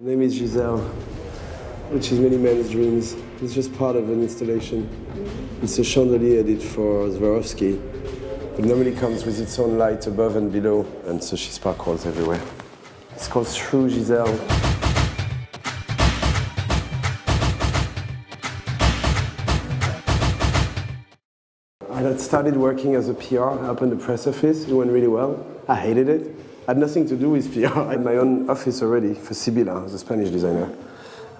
Her name is Giselle, which is many men's dreams. It's just part of an installation. It's a chandelier I did for Swarovski. It normally comes with its own light above and below, and so she sparkles everywhere. It's called True Giselle. I had started working as a PR up in the press office. It went really well. I hated it. I had nothing to do with PR. I had my own office already for Sibila, as a Spanish designer.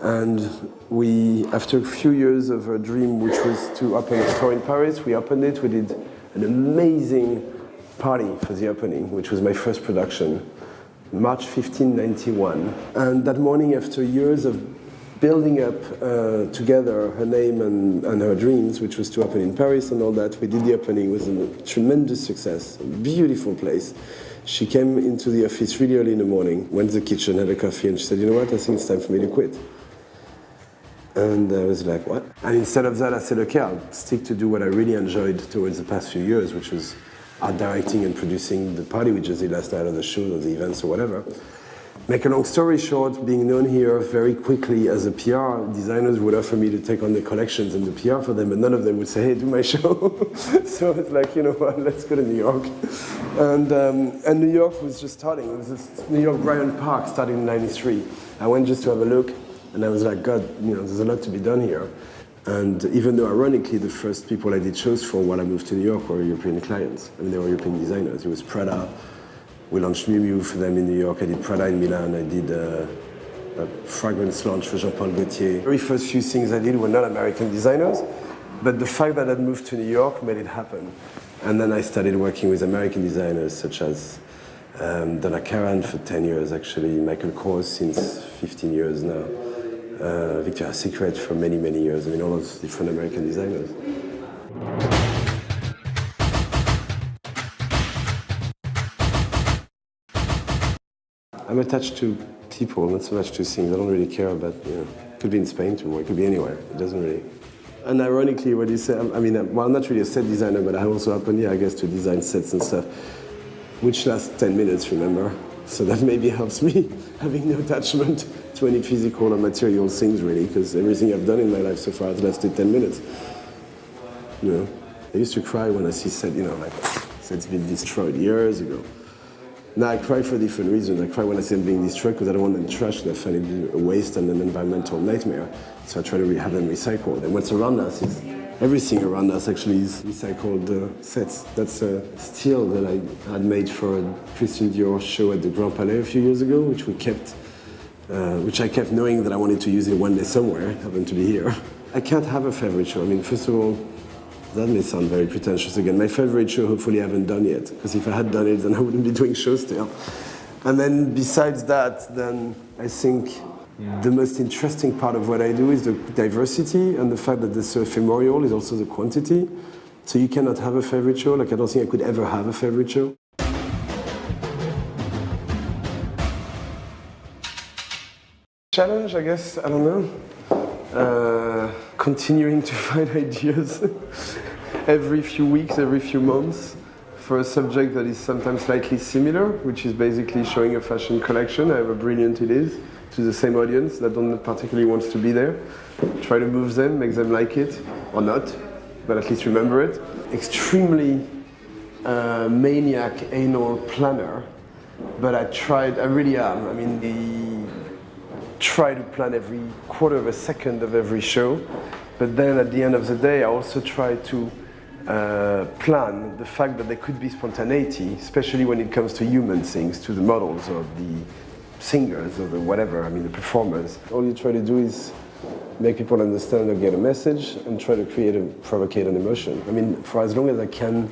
And we, after a few years of a dream, which was to open a store in Paris, we opened it. We did an amazing party for the opening, which was my first production, March 15, 91. And that morning, after years of building up together her name and her dreams, which was to open in Paris and all that, we did the opening. It was a tremendous success, a beautiful place. She came into the office really early in the morning, went to the kitchen, had a coffee, and she said, you know what, I think it's time for me to quit. And I was like, what? And instead of that, I said, okay, I'll stick to do what I really enjoyed towards the past few years, which was art directing and producing the party we just did last night, or the show, or the events, or whatever. Make a long story short, being known here very quickly as a PR, designers would offer me to take on the collections and the PR for them, but none of them would say, hey, do my show. So it's like, you know what, let's go to New York. And New York was just starting. It was this New York Bryant Park starting in '93. I went just to have a look, and I was like, God, you know, there's a lot to be done here. And even though, ironically, the first people I did shows for while I moved to New York were European clients. I mean, they were European designers. It was Prada. We launched Miu Miu for them in New York. I did Prada in Milan. I did a fragrance launch for Jean-Paul Gaultier. The very first few things I did were not American designers, but the fact that I'd moved to New York made it happen. And then I started working with American designers such as Donna Karan for 10 years, actually, Michael Kors since 15 years now, Victoria's Secret for many, many years. I mean, all those different American designers. I'm attached to people, not so much to things. I don't really care about, you know, it could be in Spain tomorrow, it could be anywhere. It doesn't really. And ironically, what you say, I mean, well, I'm not really a set designer, but I also happen, yeah, I guess, to design sets and stuff, which lasts 10 minutes, remember? So that maybe helps me having no attachment to any physical or material things, really, because everything I've done in my life so far has lasted 10 minutes. You know, I used to cry when I see set, you know, like, sets been destroyed years ago. Now I cry for different reasons. I cry when I see them being destroyed because I don't want them trashed and I find it a waste and an environmental nightmare. So I try to have them recycled. And what's around us is, everything around us actually is recycled sets. That's a steel that I had made for a Christian Dior show at the Grand Palais a few years ago, which I kept knowing that I wanted to use it one day somewhere. It happened to be here. I can't have a favorite show. I mean, first of all, that may sound very pretentious again. My favorite show, hopefully, I haven't done yet, because if I had done it, then I wouldn't be doing shows still. And then besides that, then I think the most interesting part of what I do is the diversity and the fact that the so ephemeral is also the quantity. So you cannot have a favorite show. Like, I don't think I could ever have a favorite show. Challenge, I guess, I don't know. Continuing to find ideas every few weeks, every few months for a subject that is sometimes slightly similar, which is basically showing a fashion collection, however brilliant it is, to the same audience that don't particularly wants to be there. Try to move them, make them like it, or not, but at least remember it. Extremely maniac anal planner, but I really am. I mean, try to plan every quarter of a second of every show, but then at the end of the day I also try to plan the fact that there could be spontaneity, especially when it comes to human things, to the models or the singers or the whatever, I mean the performers. All you try to do is make people understand or get a message and try to provocate an emotion. I mean, for as long as I can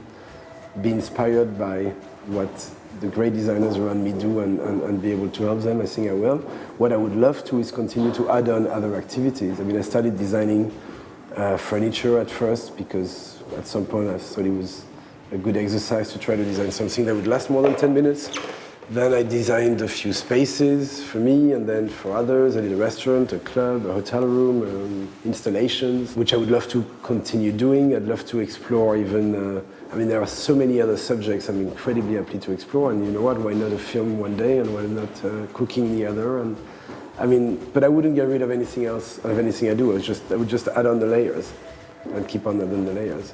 be inspired by what the great designers around me do and be able to help them, I think I will. What I would love to is continue to add on other activities. I mean, I started designing furniture at first because at some point I thought it was a good exercise to try to design something that would last more than 10 minutes. Then I designed a few spaces for me and then for others. I did a restaurant, a club, a hotel room, installations, which I would love to continue doing. I'd love to explore even, I mean, there are so many other subjects I'm incredibly happy to explore. And you know what, why not a film one day and why not cooking the other? And I mean, but I wouldn't get rid of anything else, of anything I do. I would just add on the layers and keep on adding the layers.